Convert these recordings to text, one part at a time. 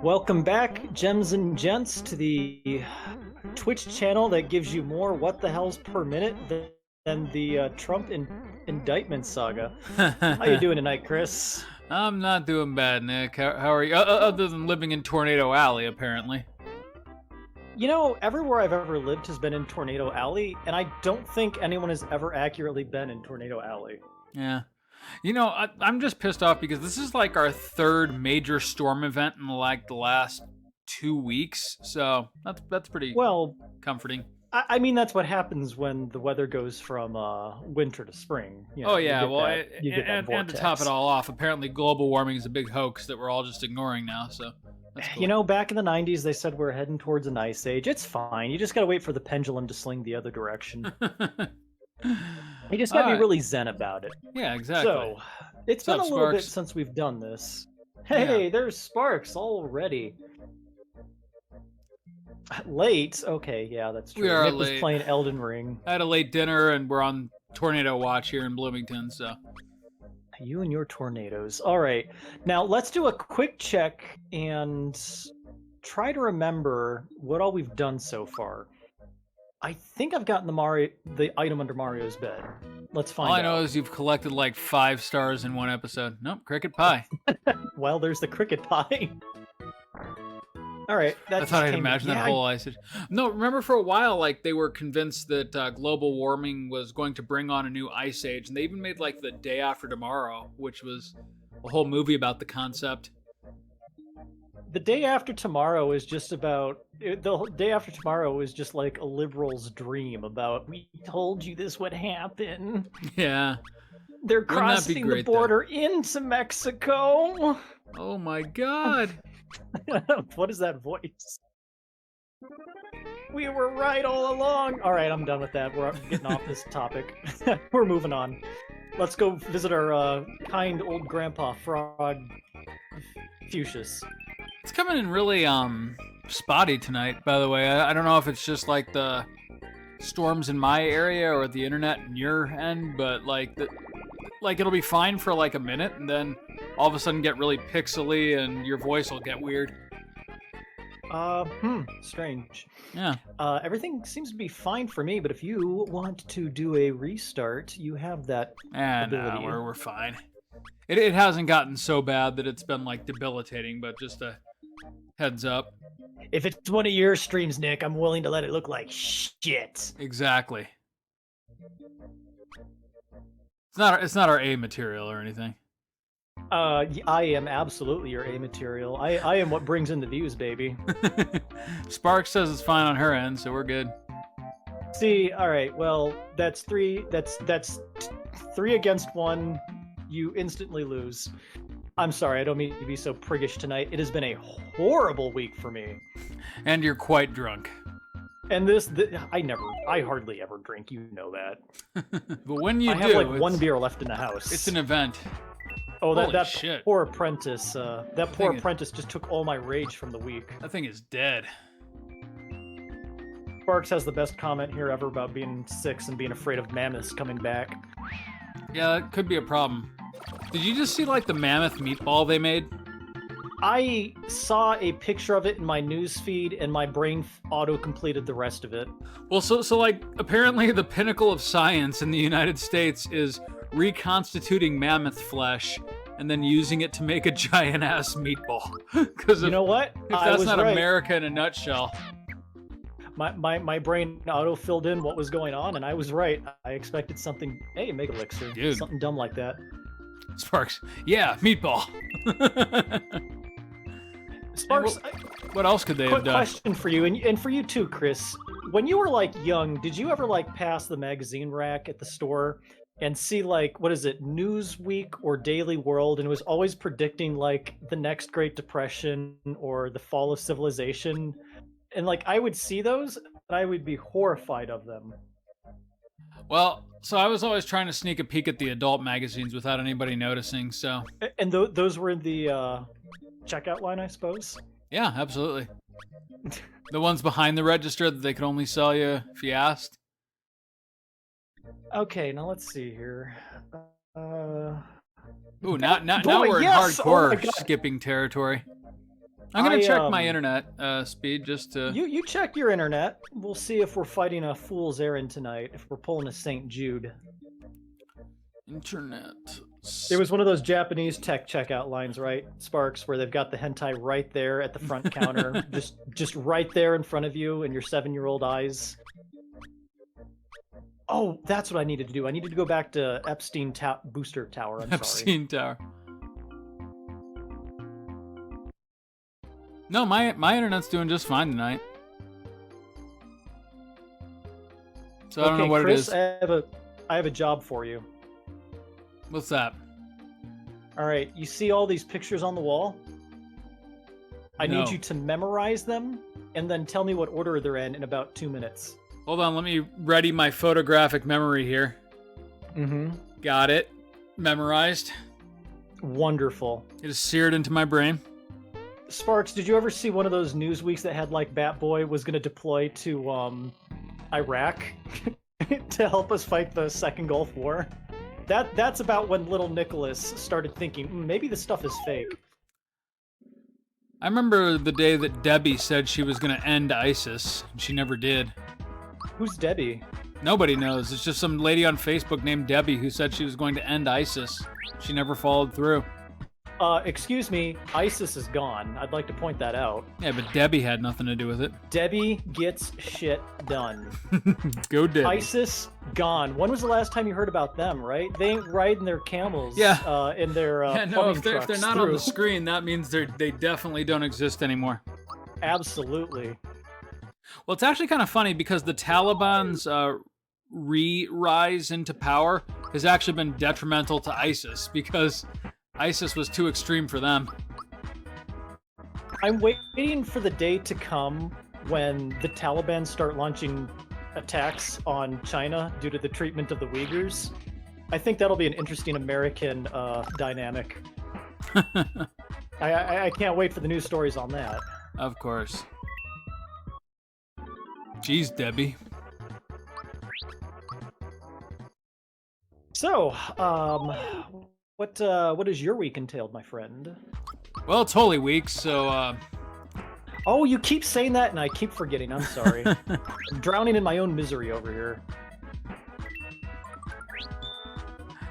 Welcome back, gems and gents, to the Twitch channel that gives you more what the hells per minute than the Trump indictment saga. How you doing tonight, Chris? I'm not doing bad, Nick. How are you? Other than living in Tornado Alley, apparently. You know, everywhere I've ever lived has been in Tornado Alley, and I don't think anyone has ever accurately been in Tornado Alley. Yeah. You know, I'm just pissed off because this is like our third major storm event in like the last 2 weeks. So that's pretty Well, comforting. I mean, that's what happens when the weather goes from winter to spring. You know, Oh yeah, you get that and to top it all off, apparently global warming is a big hoax that we're all just ignoring now. So that's cool. You know, back in the 90s, they said we're heading towards an ice age. It's fine. You just gotta wait for the pendulum to swing the other direction. You just gotta be really zen about it. Yeah, exactly. So, it's been a little bit since we've done this. Hey, there's Sparks already. Late? Okay, yeah, that's true. We are Nick late. was playing Elden Ring. I had a late dinner, and we're on tornado watch here in Bloomington, so... You and your tornadoes. All right. Now, let's do a quick check and try to remember what all we've done so far. I think I've gotten the item under Mario's bed. Let's find out. All I know is you've collected like 5 stars in one episode. Nope, cricket pie. Well, there's the cricket pie. All right. I thought I'd imagine that whole ice age. No, remember for a while, like they were convinced that global warming was going to bring on a new ice age, and they even made like The Day After Tomorrow, which was a whole movie about the concept. The Day After Tomorrow is just about the Day After Tomorrow is just like a liberal's dream about we told you this would happen. Yeah. They're crossing the border into Mexico. Oh my god. What is that voice? We were right all along. All right, I'm done with that. We're getting off this topic. We're moving on. Let's go visit our kind old grandpa Frog Fuchsius. It's coming in really spotty tonight, by the way. I don't know if it's just like the storms in my area or the internet in your end, but like it'll be fine for like a minute and then all of a sudden get really pixely and your voice will get weird. Strange. Yeah. Everything seems to be fine for me, but if you want to do a restart, you have that ability. No, we're fine. It hasn't gotten so bad that it's been like debilitating, but just a heads up. If it's one of your streams, Nick, I'm willing to let it look like shit. Exactly. It's not our A material or anything. I am absolutely your A material. I am what brings in the views, baby. Sparks says it's fine on her end, so we're good. See, all right. Well, that's three against one. You instantly lose. I'm sorry, I don't mean to be so priggish tonight. It has been a horrible week for me. And you're quite drunk. And I hardly ever drink, you know that. But when you I have like one beer left in the house. It's an event. Oh, that shit. Poor apprentice. That poor apprentice just took all my rage from the week. That thing is dead. Sparks has the best comment here ever about being 6 and being afraid of mammoths coming back. Yeah, that could be a problem. Did you just see like the mammoth meatball they made? I saw a picture of it in my news feed, and my brain auto-completed the rest of it. Well, so like, apparently the pinnacle of science in the United States is reconstituting mammoth flesh and then using it to make a giant-ass meatball. Because you know what? If that's not right. America in a nutshell. My brain auto-filled in what was going on, and I was right. I expected something, hey, Mega Elixir, dude. Something dumb like that. Sparks, yeah, meatball. Sparks, what else could they have done? Quick question for you, and for you too, Chris. When you were like young, did you ever like pass the magazine rack at the store and see like, what is it, Newsweek or Daily World, and it was always predicting like the next Great Depression or the fall of civilization? And like I would see those and I would be horrified of them. Well, so I was always trying to sneak a peek at the adult magazines without anybody noticing, so... And those were in the checkout line, I suppose? Yeah, absolutely. The ones behind the register that they could only sell you if you asked. Okay, now let's see here. Ooh, now we're in hardcore skipping territory. I'm gonna check my internet speed just to. You check your internet. We'll see if we're fighting a fool's errand tonight. If we're pulling a St. Jude. Internet. It was one of those Japanese tech checkout lines, right, Sparks, where they've got the hentai right there at the front counter, just right there in front of you in your 7-year-old eyes. Oh, that's what I needed to do. I needed to go back to Epstein Booster Tower. I'm Epstein Tower. No, my internet's doing just fine tonight. So I don't know what Chris, it is. I have a job for you. What's that? All right, you see all these pictures on the wall? I need you to memorize them and then tell me what order they're in about 2 minutes. Hold on, let me ready my photographic memory here. Mm-hmm. Got it. Memorized. Wonderful. It is seared into my brain. Sparks, did you ever see one of those news weeks that had like Batboy was going to deploy to Iraq to help us fight the Second Gulf War? That's about when little Nicholas started thinking, maybe this stuff is fake. I remember the day that Debbie said she was going to end ISIS, and she never did. Who's Debbie? Nobody knows. It's just some lady on Facebook named Debbie who said she was going to end ISIS. She never followed through. Excuse me, ISIS is gone. I'd like to point that out. Yeah, but Debbie had nothing to do with it. Debbie gets shit done. Go Debbie. ISIS gone. When was the last time you heard about them, right? They ain't riding their camels in their if they're not on the screen, that means they definitely don't exist anymore. Absolutely. Well, it's actually kind of funny because the Taliban's rise into power has actually been detrimental to ISIS because ISIS was too extreme for them. I'm waiting for the day to come when the Taliban start launching attacks on China due to the treatment of the Uyghurs. I think that'll be an interesting American dynamic. I can't wait for the news stories on that. Of course. Jeez, Debbie. So, what has your week entailed, my friend? Well, it's Holy Week, so Oh, you keep saying that and I keep forgetting. I'm sorry. I'm drowning in my own misery over here.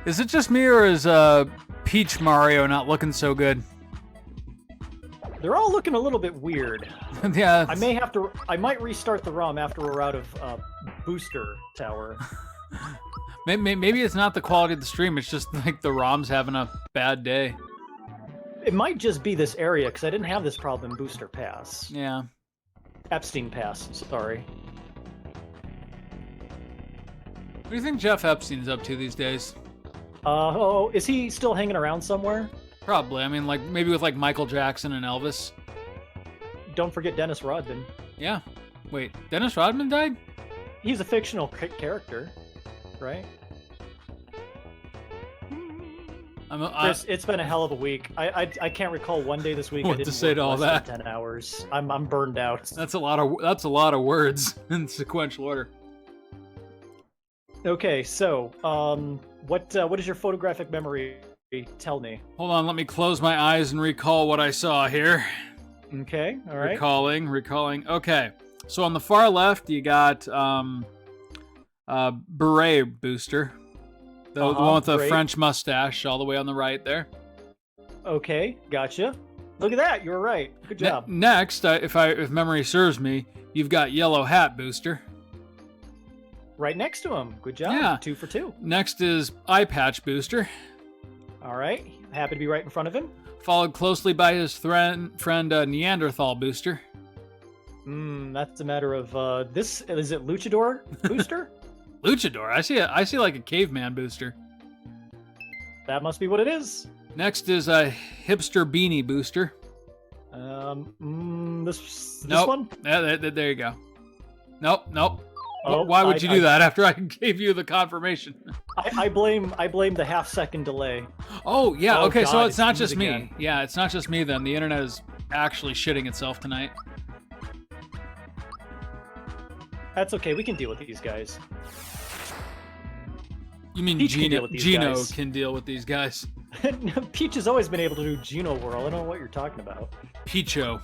Is it just me or is Peach Mario not looking so good? They're all looking a little bit weird. Yeah. I might restart the ROM after we're out of Booster Tower. Maybe it's not the quality of the stream, it's just like the ROM's having a bad day. It might just be this area, because I didn't have this problem in Booster Pass. Yeah. Epstein Pass, sorry. What do you think Jeff Epstein is up to these days? Is he still hanging around somewhere? Probably. I mean, like, maybe with, like, Michael Jackson and Elvis. Don't forget Dennis Rodman. Yeah. Wait, Dennis Rodman died? He's a fictional character, right? Chris, it's been a hell of a week. I can't recall one day this week I didn't work all less that. than 10 hours. I'm burned out. That's a lot of words in sequential order. Okay, so what is your photographic memory? Tell me. Hold on, let me close my eyes and recall what I saw here. Okay, all right. Recalling. Okay, so on the far left you got Beret Booster. The one with the French mustache all the way on the right there. Okay, gotcha. Look at that, you were right. Good job. Next, if memory serves me, you've got Yellow Hat Booster. Right next to him. Good job. Yeah. 2 for 2. Next is Eye Patch Booster. All right. Happy to be right in front of him. Followed closely by his friend Neanderthal Booster. That's a matter of this. Is it Luchador Booster? Luchador. I see like a caveman booster. That must be what it is. Next is a Hipster Beanie Booster. This nope. one? Yeah, there you go. Nope. Oh, why would you do that after I gave you the confirmation? I blame the half-second delay. Oh, yeah, okay, God, so it's not just again. me. Yeah, it's not just me then. The internet is actually shitting itself tonight. That's okay, we can deal with these guys. You mean Gino can deal with these guys? Peach has always been able to do Geno Whirl. I don't know what you're talking about. Peacho.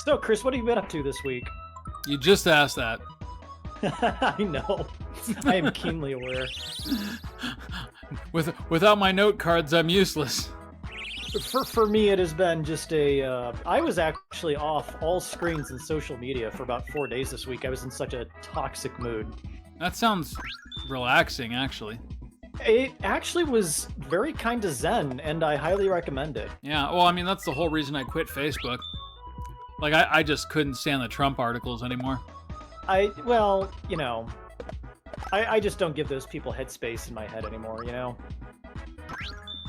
So, Chris, what have you been up to this week? You just asked that. I know. I am keenly aware. Without my note cards, I'm useless. For me, it has been just a. I was actually off all screens and social media for about 4 days this week. I was in such a toxic mood. That sounds relaxing, actually. It actually was very kind of zen, and I highly recommend it. Yeah, well, I mean, that's the whole reason I quit Facebook. Like, I just couldn't stand the Trump articles anymore. Well, you know, I just don't give those people headspace in my head anymore, you know?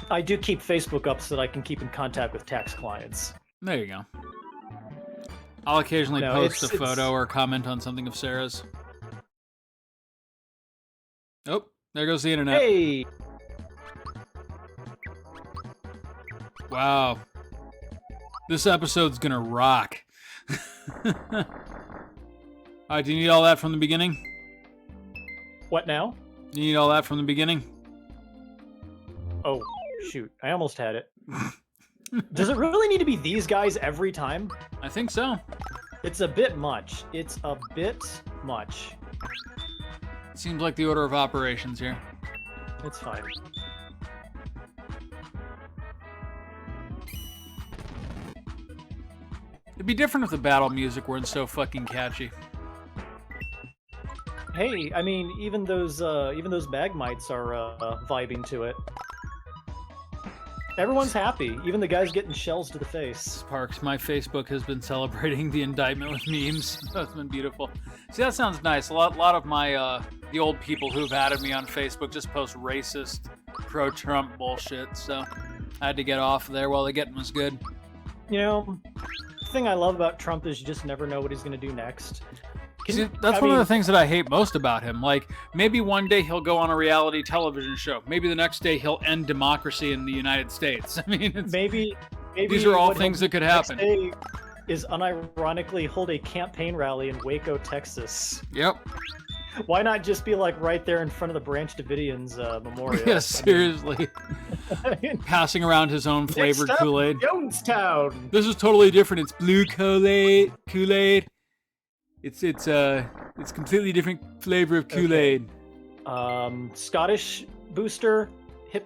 I do keep Facebook up so that I can keep in contact with tax clients. There you go. I'll occasionally No, post a it's- photo or comment on something of Sarah's. Oh, there goes the internet. Hey! Wow. This episode's gonna rock. Alright, do you need all that from the beginning? What now? Do you need all that from the beginning? Oh, shoot. I almost had it. Does it really need to be these guys every time? I think so. It's a bit much. It's a bit much. Seems like the order of operations here. It's fine. It'd be different if the battle music weren't so fucking catchy. Hey, I mean, even those Magmites are vibing to it. Everyone's happy, even the guys getting shells to the face. Sparks, my Facebook has been celebrating the indictment with memes. That's been beautiful. See, that sounds nice. A lot of my the old people who've added me on Facebook just post racist, pro-Trump bullshit. So I had to get off there while the getting was good. You know, the thing I love about Trump is you just never know what he's going to do next. See, that's one of the things that I hate most about him. Like, maybe one day he'll go on a reality television show. Maybe the next day he'll end democracy in the United States. I mean, maybe these are all things that could happen. Next day is unironically hold a campaign rally in Waco, Texas. Yep. Why not just be like right there in front of the Branch Davidians memorial? Yeah, seriously. I mean, Passing around his own flavored next up, Kool-Aid. Jonestown. This is totally different. It's blue Kool-Aid. Kool-Aid. It's completely different flavor of Kool-Aid. Scottish booster, hip,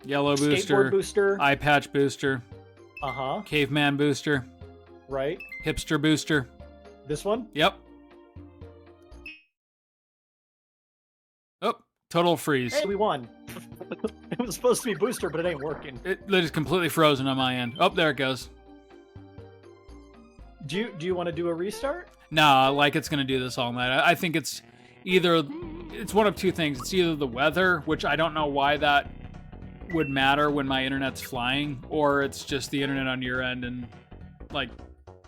Yellow skateboard booster, booster. eye patch booster, Uh-huh. caveman booster, Right. hipster booster. This one? Yep. Oh, total freeze. Hey, we won. It was supposed to be booster, but it ain't working. It is completely frozen on my end. Oh, there it goes. Do you want to do a restart? No, like it's gonna do this all night. I think it's one of two things. It's either the weather, which I don't know why that would matter when my internet's flying, or it's just the internet on your end, and like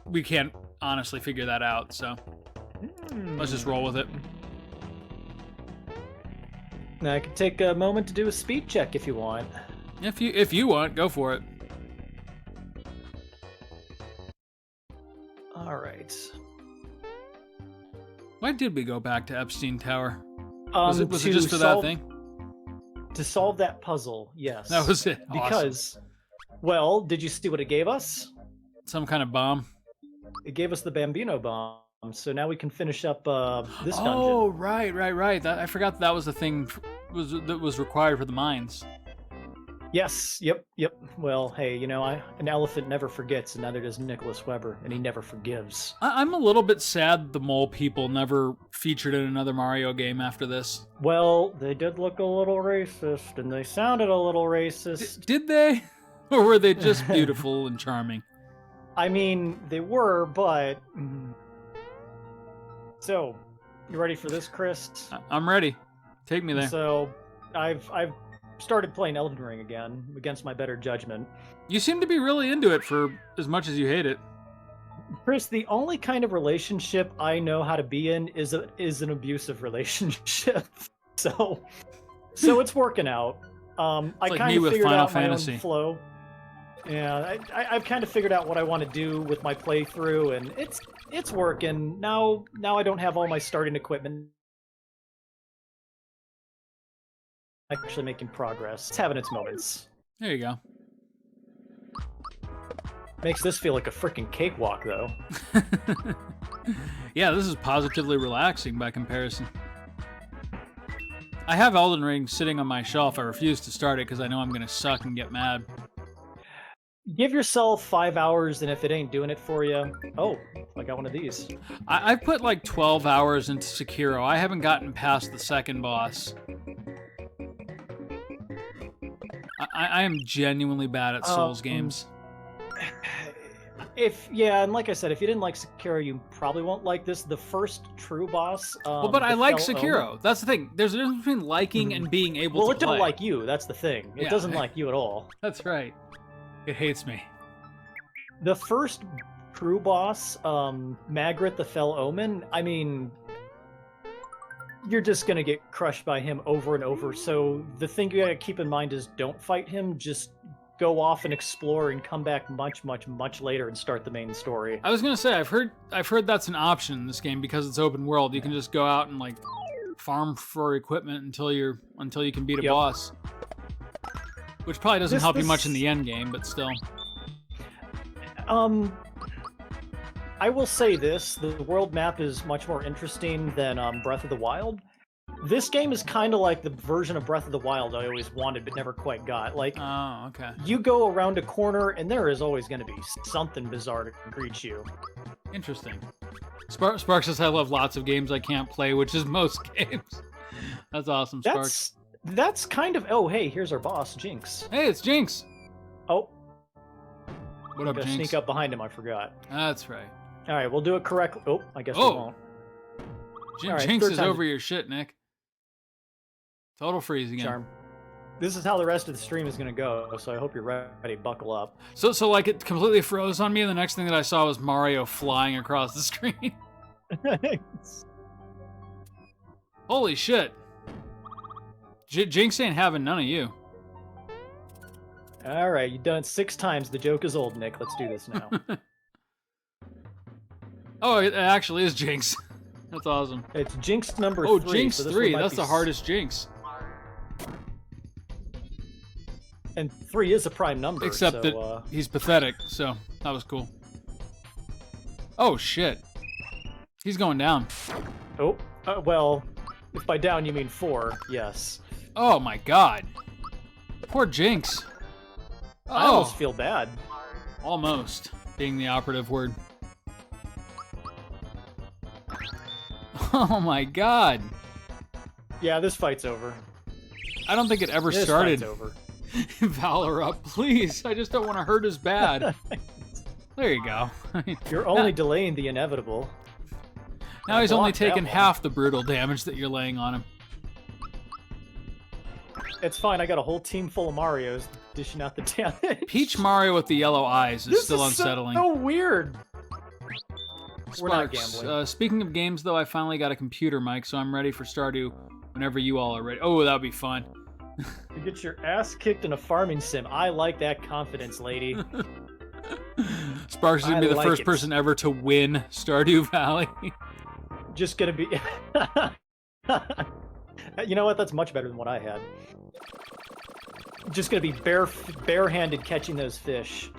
we can't honestly figure that out. So let's just roll with it. Now I can take a moment to do a speed check if you want. If you want, go for it. All right. Why did we go back to Epstein Tower? Was it to just for that solve- thing? To solve that puzzle, yes. That was it. Awesome. Because, well, did you see what it gave us? Some kind of bomb. It gave us the Bambino bomb. So now we can finish up this dungeon. Oh, right. I forgot that was the thing that was required for the mines. Yes. Yep. Well, hey, you know, an elephant never forgets, and neither does Nicholas Weber, and he never forgives. I'm a little bit sad the mole people never featured in another Mario game after this. Well, they did look a little racist, and they sounded a little racist. Did they? Or were they just beautiful and charming? I mean, they were, but... So, you ready for this, Chris? I'm ready. Take me there. So, I've started playing Elden Ring again, against my better judgment. You seem to be really into it for as much as you hate it. Chris, the only kind of relationship I know how to be in is an abusive relationship. So it's working out. I like kind me of with figured Final out my Fantasy. own flow. Yeah, I've kind of figured out what I want to do with my playthrough, and it's working. Now I don't have all my starting equipment actually making progress. It's having its moments. There you go. Makes this feel like a freaking cakewalk, though. Yeah, this is positively relaxing by comparison. I have Elden Ring sitting on my shelf. I refuse to start it because I know I'm going to suck and get mad. Give yourself 5 hours, and if it ain't doing it for you... Oh, I got one of these. I've put like 12 hours into Sekiro. I haven't gotten past the second boss. I am genuinely bad at Souls games. And like I said, if you didn't like Sekiro, you probably won't like this. The first true boss. Well, but I like Sekiro. That's the thing. There's a difference between liking and being able to play. Well, it don't like you. That's the thing. It doesn't like you at all. That's right. It hates me. The first true boss, Magritte the Fell Omen, I mean, you're just going to get crushed by him over and over. So the thing you got to keep in mind is don't fight him. Just go off and explore and come back much, much, much later and start the main story. I was gonna say I've heard that's an option in this game because it's open world. You can just go out and like farm for equipment until you can beat a boss, which probably doesn't help you much in the end game, but still. I will say this: the world map is much more interesting than Breath of the Wild. This game is kind of like the version of Breath of the Wild I always wanted but never quite got. Like, oh, okay. You go around a corner and there is always going to be something bizarre to greet you. Interesting. Sparks says I love lots of games I can't play, which is most games. That's awesome, Sparks. That's kind of... Oh, hey, here's our boss, Jinx. Hey, it's Jinx. Oh. What up, Jinx? Sneak up behind him, I forgot. That's right. All right, we'll do it correctly. Oh, I guess we won't. Jinx is over your shit, Nick. Total freeze again. Charm. This is how the rest of the stream is going to go, so I hope you're ready. Buckle up. So like it completely froze on me, and the next thing that I saw was Mario flying across the screen. Holy shit. Jinx ain't having none of you. All right, you've done it 6 times. The joke is old, Nick. Let's do this now. Oh, it actually is Jinx. That's awesome. It's Jinx number 3. Oh, Jinx so 3. That's the hardest Jinx. And 3 is a prime number. Except that he's pathetic, so that was cool. Oh, shit. He's going down. Oh, well, if by down you mean 4, yes. Oh, my God. Poor Jinx. I almost feel bad. Almost, being the operative word. Oh, my God. Yeah, this fight's over. I don't think it ever started. This fight's over. Valor up, please. I just don't want to hurt as bad. There you go. You're only delaying the inevitable. Now he's only taken half the brutal damage that you're laying on him. It's fine. I got a whole team full of Marios dishing out the damage. Peach Mario with the yellow eyes is still unsettling. So weird. Sparks, we're not gambling. Speaking of games, though, I finally got a computer mic, so I'm ready for Stardew whenever you all are ready. Oh, that'd be fun. You get your ass kicked in a farming sim. I like that confidence, lady. Sparks is going to be the first person ever to win Stardew Valley. Just going to be... You know what? That's much better than what I had. Just going to be barehanded catching those fish.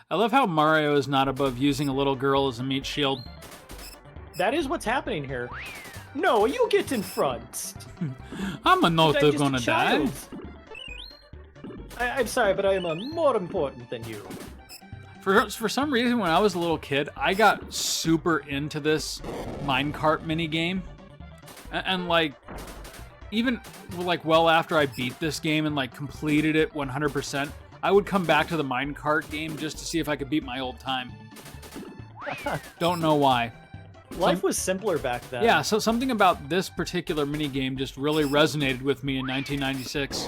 I love how Mario is not above using a little girl as a meat shield. That is what's happening here. No, you get in front. I'm not gonna die. I'm sorry, but I am more important than you. For some reason, when I was a little kid, I got super into this minecart minigame. And like, even like well after I beat this game and like completed it 100%, I would come back to the minecart game just to see if I could beat my old time. Don't know why. Life was simpler back then. Yeah, so something about this particular minigame just really resonated with me in 1996.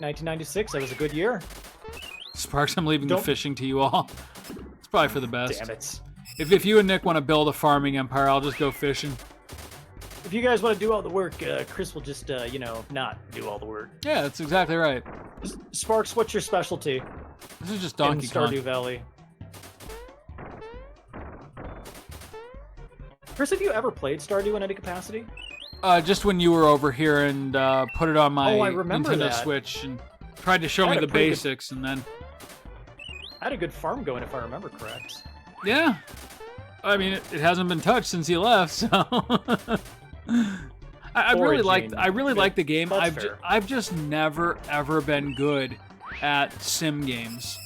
1996, that was a good year. Sparks, I'm leaving the fishing to you all. It's probably for the best. Damn it. If you and Nick want to build a farming empire, I'll just go fishing. If you guys want to do all the work, Chris will just, not do all the work. Yeah, that's exactly right. Sparks, what's your specialty? This is just Donkey Kong. Stardew Valley. Chris, have you ever played Stardew in any capacity? Just when you were over here and put it on my Oh, I remember Nintendo that. Switch and tried to show I me had the a pretty good- basics, and then I had a good farm going, if I remember correct. yeah, I mean it hasn't been touched since he left, so. I really liked the game. That's fair. I've just never ever been good at sim games.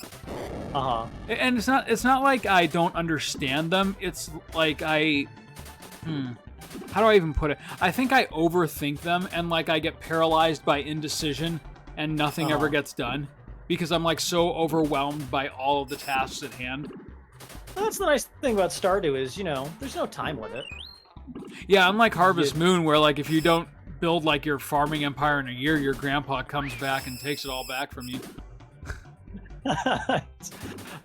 Uh-huh. And it's not like I don't understand them. It's like how do I even put it? I think I overthink them, and like I get paralyzed by indecision and nothing ever gets done because I'm like so overwhelmed by all of the tasks at hand. Well, that's the nice thing about Stardew is, there's no time limit. Yeah, unlike Harvest Moon, where like if you don't build like your farming empire in a year, your grandpa comes back and takes it all back from you.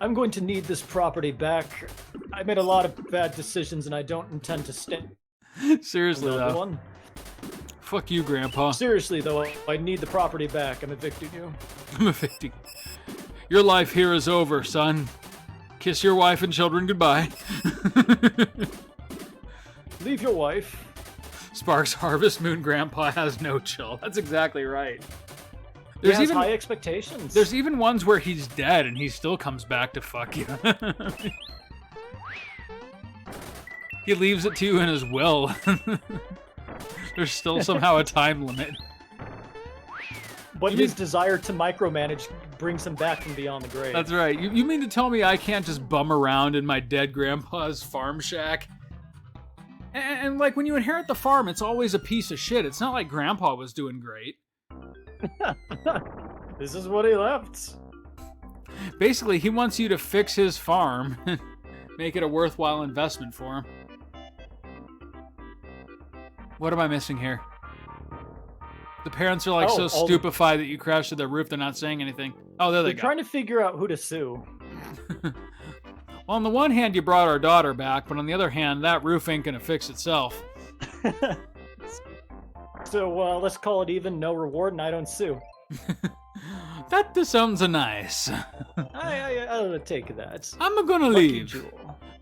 I'm going to need this property back. I made a lot of bad decisions, and I don't intend to stay. Seriously though. One. Fuck you, Grandpa. Seriously though, I need the property back. I'm evicting you. I'm evicting. Your life here is over, son. Kiss your wife and children goodbye. Leave your wife. Sparks Harvest Moon Grandpa has no chill. That's exactly right. He has high expectations. There's even ones where he's dead and he still comes back to fuck you. He leaves it to you in his will. There's still somehow a time limit. But his desire to micromanage brings him back from beyond the grave. That's right. You mean to tell me I can't just bum around in my dead grandpa's farm shack? And like when you inherit the farm, it's always a piece of shit. It's not like Grandpa was doing great. This is what he left. Basically, he wants you to fix his farm, make it a worthwhile investment for him. What am I missing here? The parents are like so stupefied that you crashed to their roof, they're not saying anything. Oh, there they go. They're trying to figure out who to sue. Well, on the one hand, you brought our daughter back, but on the other hand, that roof ain't gonna fix itself. So let's call it even. No reward, and I don't sue. That sounds nice. I'll take that. I'm gonna leave.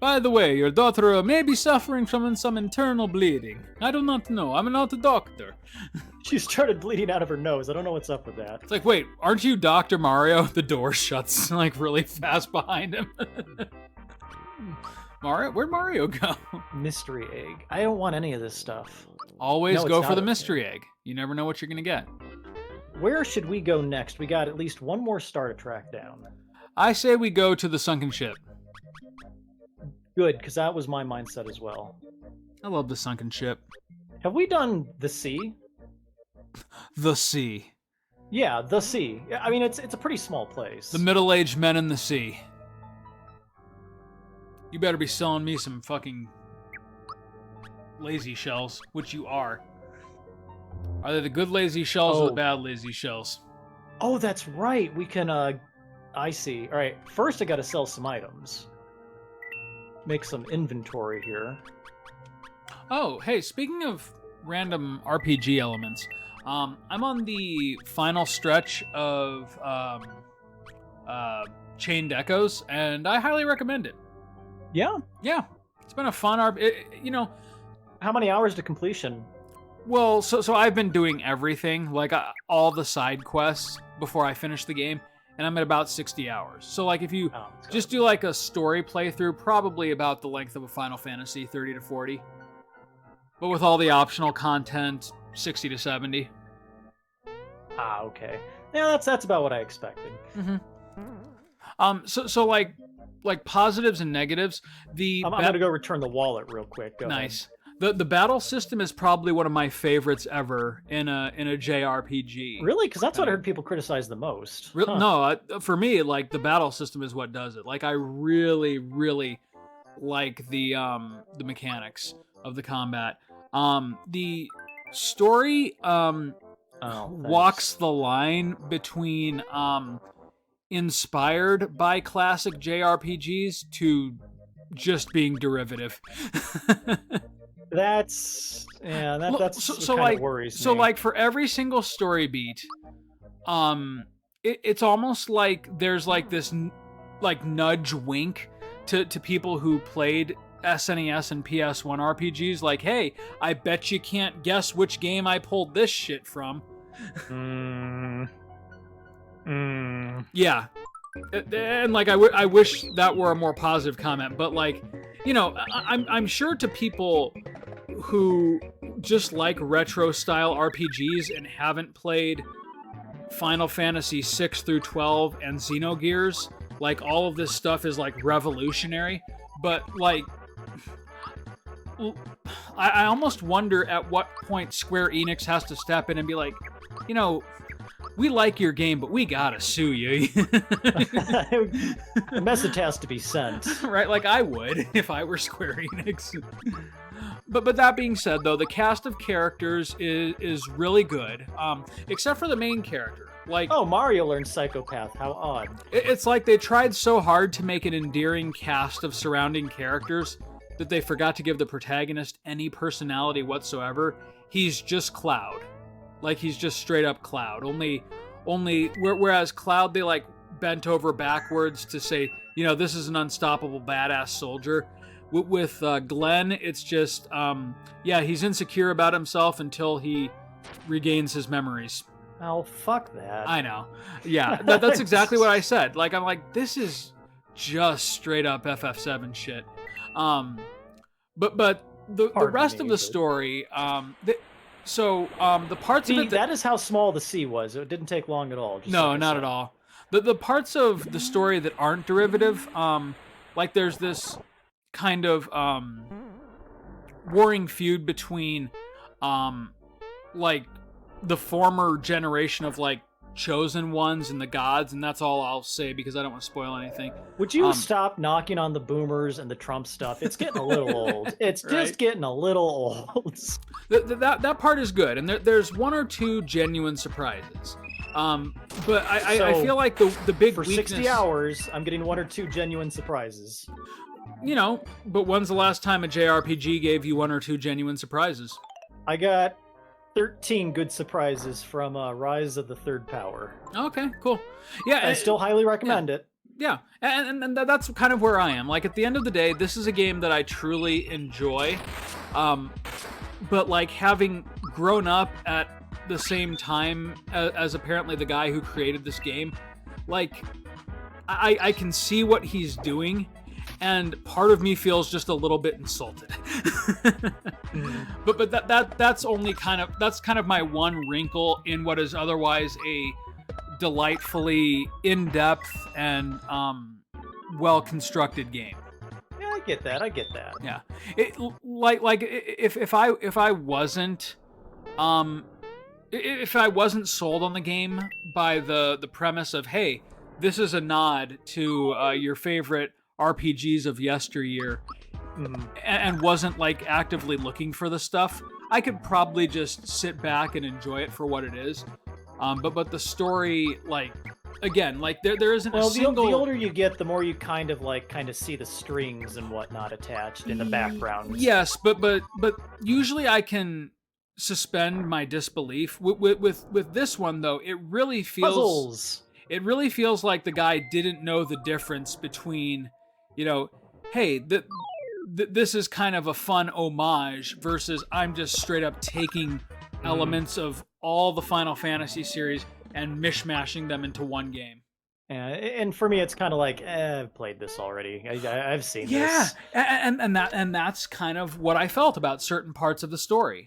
By the way, your daughter may be suffering from some internal bleeding. I do not know. I'm not a doctor. She started bleeding out of her nose. I don't know what's up with that. It's like, wait, aren't you Dr. Mario? The door shuts like really fast behind him. Mario? Where'd Mario go? Mystery egg. I don't want any of this stuff. Always go for the mystery egg. You never know what you're gonna get. Where should we go next? We got at least one more star to track down. I say we go to the sunken ship. Good, because that was my mindset as well. I love the sunken ship. Have we done the sea? The sea. Yeah, the sea. I mean, it's a pretty small place. The middle-aged men in the sea. You better be selling me some fucking lazy shells, which you are. Are they the good lazy shells or the bad lazy shells? Oh, that's right. We can, I see. All right, first I gotta sell some items. Make some inventory here. Oh, hey, speaking of random RPG elements, I'm on the final stretch of Chained Echoes, and I highly recommend it. Yeah? Yeah, it's been a fun How many hours to completion? Well, so I've been doing everything, like all the side quests before I finish the game, and I'm at about 60 hours. So like if you just do like a story playthrough, probably about the length of a Final Fantasy, 30 to 40. But with all the optional content, 60 to 70. Ah, okay. Yeah, that's about what I expected. Mm-hmm. So like positives and negatives. I'm gonna go return the wallet real quick. Go nice. The battle system is probably one of my favorites ever in a JRPG. Really? Because that's what I heard people criticize the most. Huh. No, for me, like the battle system is what does it. Like I really, really like the mechanics of the combat. The story walks the line between inspired by classic JRPGs to just being derivative. That's what kind of worries me. So like for every single story beat, it's almost like there's like this like nudge wink to people who played SNES and PS1 RPGs. Like, hey, I bet you can't guess which game I pulled this shit from. Yeah. And like, I wish that were a more positive comment, but like, you know, I'm sure to people who just like retro style RPGs and haven't played Final Fantasy 6 through 12 and Xenogears, like all of this stuff is like revolutionary, but like I almost wonder at what point Square Enix has to step in and be like, you know, we like your game, but we gotta sue you. The message has to be sent. Right, like I would if I were Square Enix. But that being said, though, the cast of characters is really good, except for the main character. Like, oh, Mario learned Psychopath. How odd. It's like they tried so hard to make an endearing cast of surrounding characters that they forgot to give the protagonist any personality whatsoever. He's just Cloud. Like, he's just straight up Cloud. Only whereas Cloud, they like bent over backwards to say, you know, this is an unstoppable badass soldier. With Glenn, it's just, yeah, he's insecure about himself until he regains his memories. Oh, fuck that. I know. Yeah, that's exactly what I said. Like, I'm like, this is just straight up FF7 shit. But the rest of the story, the parts of it that is how small the sea was. It didn't take long at all. Just no, not at all. The parts of the story that aren't derivative, like there's this kind of warring feud between like the former generation of like chosen ones and the gods, and that's all I'll say because I don't want to spoil anything. Would you stop knocking on the boomers and the Trump stuff? It's getting a little old. It's right? Just getting a little old. That part is good, and there's one or two genuine surprises. But I feel like the big for weakness, 60 hours, I'm getting one or two genuine surprises. You know, but when's the last time a JRPG gave you one or two genuine surprises? I got 13 good surprises from Rise of the Third Power. Okay, cool. Yeah, I still highly recommend it. Yeah, and that's kind of where I am. Like, at the end of the day, this is a game that I truly enjoy. But, like, having grown up at the same time as apparently the guy who created this game, like, I can see what he's doing, and part of me feels just a little bit insulted. But that's only kind of my one wrinkle in what is otherwise a delightfully in-depth and well-constructed game. Yeah, I get that. Yeah, if I wasn't sold on the game by the premise of, hey, this is a nod to your favorite RPGs of yesteryear, and wasn't like actively looking for the stuff, I could probably just sit back and enjoy it for what it is. But the story, like, again, like there isn't a single. The older you get, the more you kind of see the strings and whatnot attached in the background. Yes, but usually I can suspend my disbelief. With this one though, it really feels puzzles. It really feels like the guy didn't know the difference between, you know, hey, this is kind of a fun homage versus I'm just straight up taking elements of all the Final Fantasy series and mishmashing them into one game. Yeah, and for me, it's kind of like, I've played this already. I've seen this. Yeah, and that's kind of what I felt about certain parts of the story.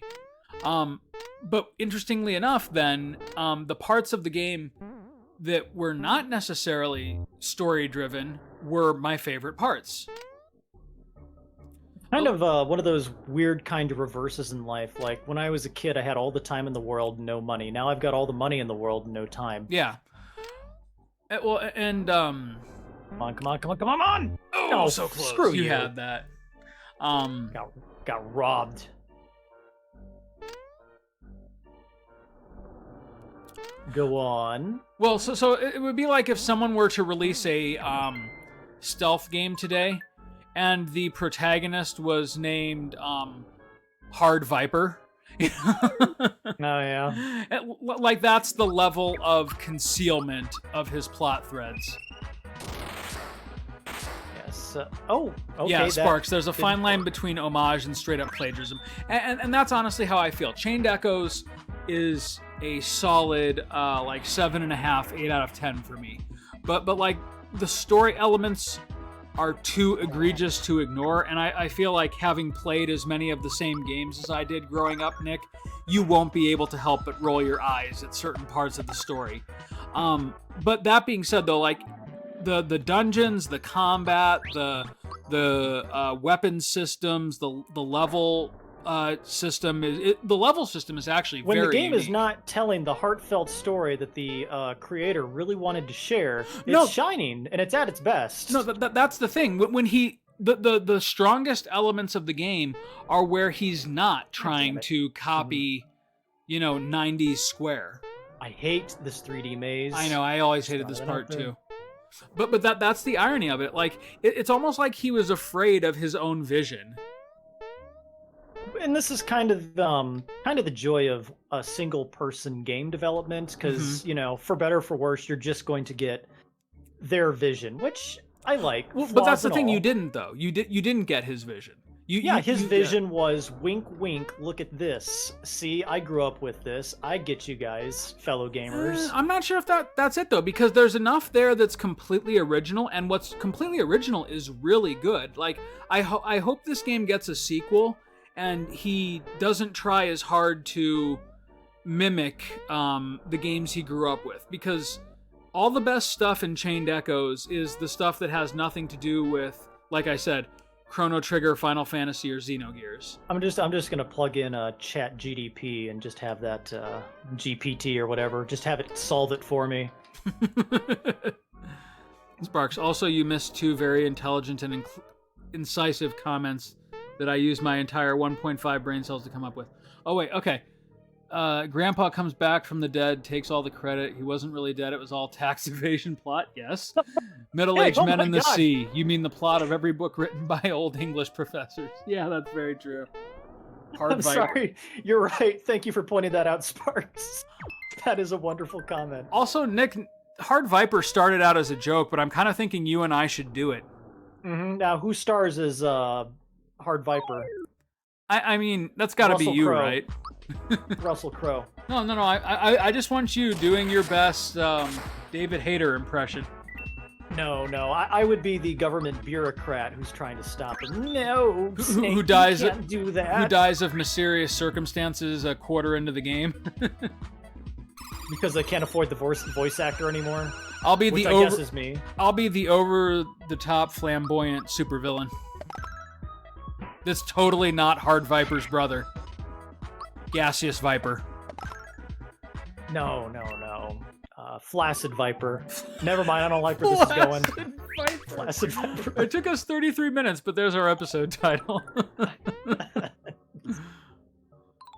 But interestingly enough, then, the parts of the game that were not necessarily story-driven were my favorite parts. Kind of one of those weird kind of reverses in life. Like, when I was a kid, I had all the time in the world, no money. Now I've got all the money in the world, no time. Yeah. Well, and Come on! Oh, so close. Screw you. You had that. Got robbed. Go on. Well, so it would be like if someone were to release a stealth game today, and the protagonist was named Hard Viper. Oh yeah. Like, that's the level of concealment of his plot threads. Yes. Oh, okay. Yeah, that Sparks. There's a didn't- fine line between homage and straight up plagiarism, and that's honestly how I feel. Chained Echoes is a solid like 7.5, 8 out of 10 for me. But like the story elements are too egregious to ignore, and I feel like having played as many of the same games as I did growing up, Nick, you won't be able to help but roll your eyes at certain parts of the story. But that being said, though, like the dungeons, the combat, the weapon systems, the level system the level system is actually when very the game is unique. not telling the heartfelt story that the creator really wanted to share, it's No. shining and it's at its best. No, that's the thing. When he the strongest elements of the game are where he's not trying it. to copy, 90s Square. I hate this 3D maze. I know. I always hated Not this that part out there. too. But that's the irony of it. Like it's almost like he was afraid of his own vision. And this is kind of the joy of a single person game development, because for better or for worse, you're just going to get their vision, which I like. Well, but that's flaws the and thing. all. You didn't though. You didn't get his vision. His vision was wink, wink. Look at this. See, I grew up with this. I get you guys, fellow gamers. I'm not sure if that's it though, because there's enough there that's completely original, and what's completely original is really good. Like I hope this game gets a sequel, and he doesn't try as hard to mimic the games he grew up with, because all the best stuff in Chained Echoes is the stuff that has nothing to do with, like I said, Chrono Trigger, Final Fantasy, or Xenogears. I'm just gonna plug in a Chat GDP and just have that GPT or whatever. Just have it solve it for me. Sparks, also you missed two very intelligent and incisive comments that I used my entire 1.5 brain cells to come up with. Oh wait, okay. Grandpa comes back from the dead, takes all the credit. He wasn't really dead. It was all tax evasion plot. Yes. Middle-aged Hey, oh men my in the God. sea. You mean the plot of every book written by old English professors? Yeah, that's very true. Hard I'm Viper. sorry. You're right. Thank you for pointing that out, Sparks. That is a wonderful comment. Also, Nick, Hard Viper started out as a joke, but I'm kind of thinking you and I should do it. Now, who stars as Hard Viper? I mean, that's got to be Russell you, Crowe. right? Russell Crowe. No. I just want you doing your best David Hayter impression. No. I would be the government bureaucrat who's trying to stop it. No, Snake, who dies? You can't do that. Who dies of mysterious circumstances a quarter into the game? Because they can't afford the voice actor anymore. I'll be Which the I guess is me. I'll be the over-the-top flamboyant supervillain. That's totally not Hard Viper's brother. Gaseous Viper. No. Flaccid Viper. Never mind. I don't like where this is going. Flaccid Viper. It took us 33 minutes, but there's our episode title.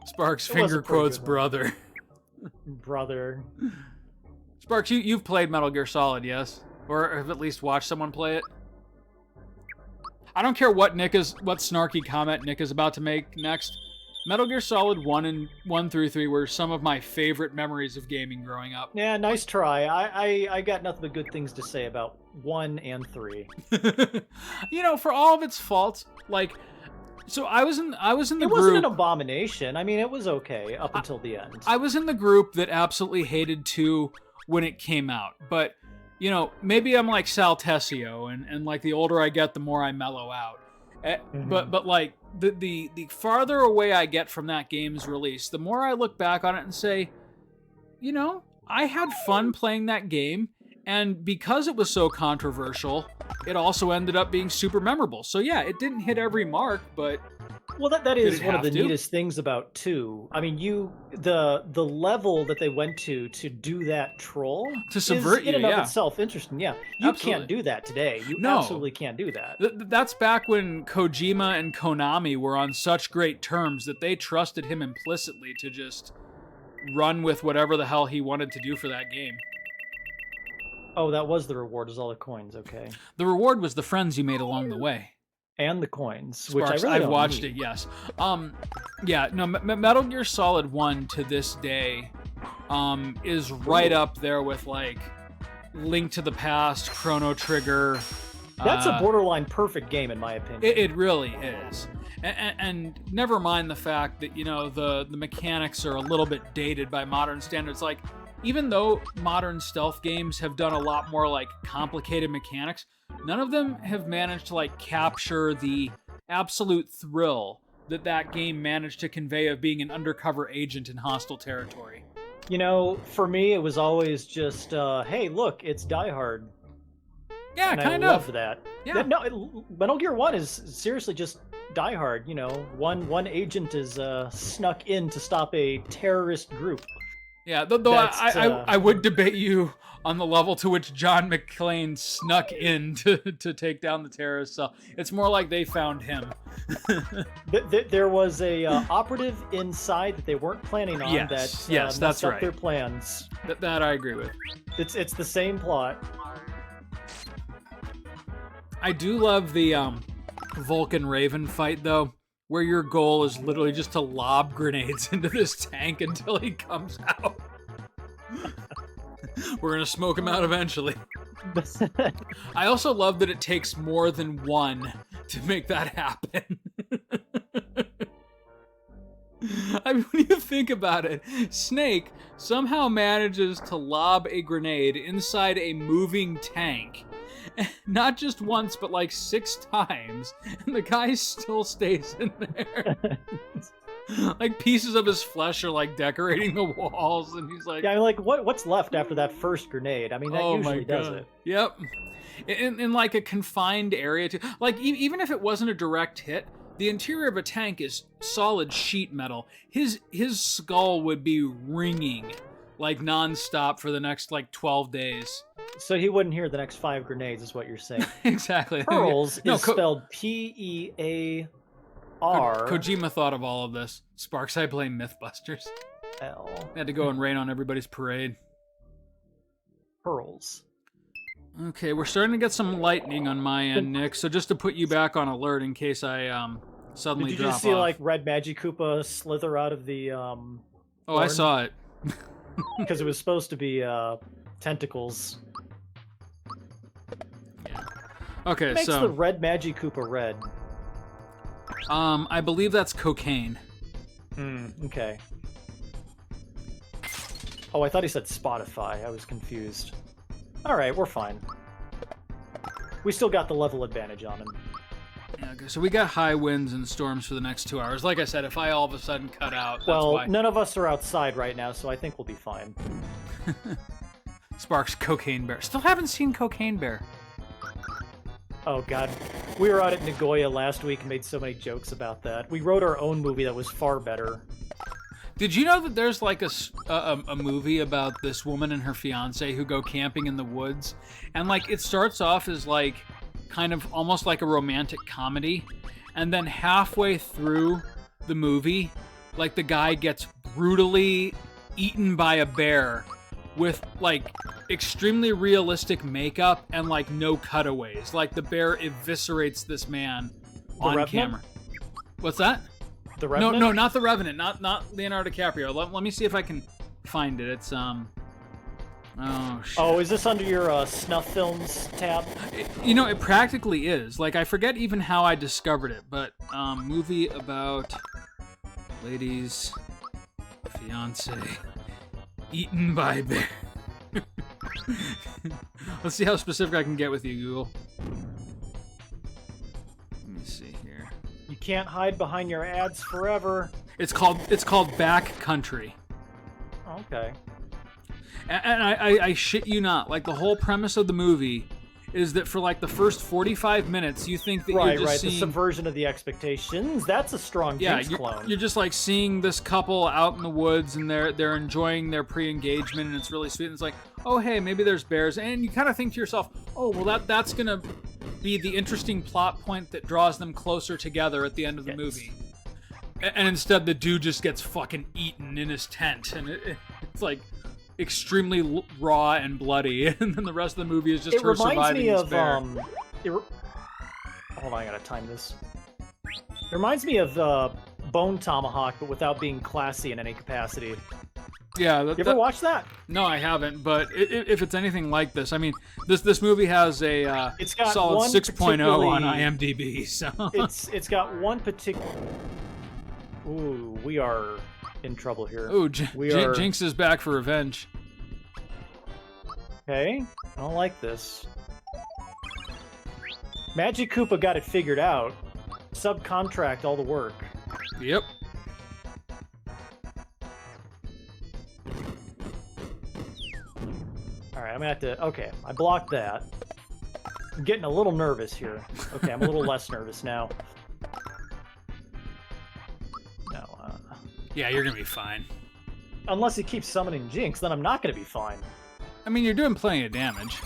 Sparks It was a finger pretty quotes good one. brother. Brother. Sparks, you've played Metal Gear Solid, yes? Or have at least watched someone play it? I don't care what snarky comment Nick is about to make next. Metal Gear Solid 1 through 3 were some of my favorite memories of gaming growing up. Yeah, nice try. I got nothing but good things to say about 1 and 3. For all of its faults, like, so I was in the It group. wasn't an abomination. I mean, it was okay up until the end. I was in the group that absolutely hated 2 when it came out, but maybe I'm like Sal Tessio, and like the older I get, the more I mellow out. But like the farther away I get from that game's release, the more I look back on it and say, I had fun playing that game, and because it was so controversial, it also ended up being super memorable. So yeah, it didn't hit every mark, but Well, that is it one of the have to? neatest things about 2. I mean, the level that they went to do that troll To subvert is in you, and of yeah. itself interesting. Yeah, you Absolutely. can't do that today. You No. absolutely can't do that. That's back when Kojima and Konami were on such great terms that they trusted him implicitly to just run with whatever the hell he wanted to do for that game. Oh, that was the reward, is all the coins. Okay, The reward was the friends you made along the way. and the coins, which Sparks, I really I've don't watched need. it, yes. Metal Gear Solid 1 to this day is right up there with like Link to the Past, Chrono Trigger, That's a borderline perfect game, in my opinion. It really is. And never mind the fact that, you know, the mechanics are a little bit dated by modern standards. Like, even though modern stealth games have done a lot more, like, complicated mechanics, none of them have managed to, like, capture the absolute thrill that game managed to convey of being an undercover agent in hostile territory. You know, for me, it was always just, hey, look, it's Die Hard. Yeah, and kind I of. loved that. Yeah. No, Metal Gear 1 is seriously just Die Hard. You know, one agent is snuck in to stop a terrorist group. Yeah, though I would debate you on the level to which John McClane snuck in to take down the terrorists. So it's more like they found him. There was a operative inside that they weren't planning on. Yes, that that's up right. Their plans. That I agree with. It's the same plot. I do love the Vulcan Raven fight, though, where your goal is literally just to lob grenades into this tank until he comes out. We're gonna smoke him out eventually. I also love that it takes more than one to make that happen. I mean, when you think about it, Snake somehow manages to lob a grenade inside a moving tank. Not just once, but like 6 times, and the guy still stays in there. Like, pieces of his flesh are like decorating the walls, and he's like, yeah, I mean, like what's left after that first grenade? I mean, that usually does it. Yep. In like a confined area, too. Like, even if it wasn't a direct hit, the interior of a tank is solid sheet metal. His skull would be ringing like nonstop for the next like 12 days. So he wouldn't hear the next 5 grenades, is what you're saying. Exactly. Pearls is spelled Pear. Kojima thought of all of this. Sparks, I blame Mythbusters. L. Had to go and rain on everybody's parade. Pearls. Okay, we're starting to get some lightning on my end, Nick. So just to put you back on alert in case I suddenly Did you drop just see off. like Red Magikoopa slither out of the Oh, I saw it. Because it was supposed to be tentacles. Yeah. Okay, What makes so the Red Magikoopa red? I believe that's cocaine. Okay. Oh, I thought he said Spotify. I was confused. Alright, we're fine. We still got the level advantage on him. Yeah, okay, so we got high winds and storms for the next 2 hours. Like I said, if I all of a sudden cut out, that's Well, why. none of us are outside right now, so I think we'll be fine. Sparks, Cocaine Bear. Still haven't seen Cocaine Bear. Oh god. We were out at Nagoya last week and made so many jokes about that. We wrote our own movie that was far better. Did you know that there's like a movie about this woman and her fiance who go camping in the woods? And like it starts off as like kind of almost like a romantic comedy. And then halfway through the movie, like the guy gets brutally eaten by a bear with like extremely realistic makeup and like no cutaways. Like the bear eviscerates this man on Revenant? camera. What's that? The Revenant? No, not the Revenant. Not Leonardo DiCaprio. Let me see if I can find it. It's Oh shit. Oh, is this under your snuff films tab? You know, it practically is. Like I forget even how I discovered it, but movie about lady's fiance eaten by bear. Let's see how specific I can get with you, Google. Let me see here. You can't hide behind your ads forever. It's called Back Country. Okay. And I shit you not, like the whole premise of the movie is that for like the first 45 minutes you think that you're just seeing... the subversion of the expectations. That's a strong Jinx clone. You're just like seeing this couple out in the woods and they're enjoying their pre-engagement and it's really sweet. And it's like, oh hey, maybe there's bears, and you kind of think to yourself, oh well that's gonna be the interesting plot point that draws them closer together at the end of the movie. And instead the dude just gets fucking eaten in his tent, and it's like extremely raw and bloody, and then the rest of the movie is just her surviving this bear. Hold on, I gotta time this. It reminds me of Bone Tomahawk, but without being classy in any capacity. Yeah. You ever watch that? No, I haven't. But if it's anything like this, I mean, this movie has a It's got solid one 6.0 on IMDb. So it's got one particular. Ooh, we are in trouble here. ooh, Jinx is back for revenge. Okay, I don't like this. Magic Koopa got it figured out. Subcontract all the work. Yep. Alright, I'm gonna have to... Okay, I blocked that. I'm getting a little nervous here. Okay, I'm a little less nervous now. No, Yeah, you're gonna be fine. unless he keeps summoning Jinx, then I'm not gonna be fine. I mean, you're doing plenty of damage.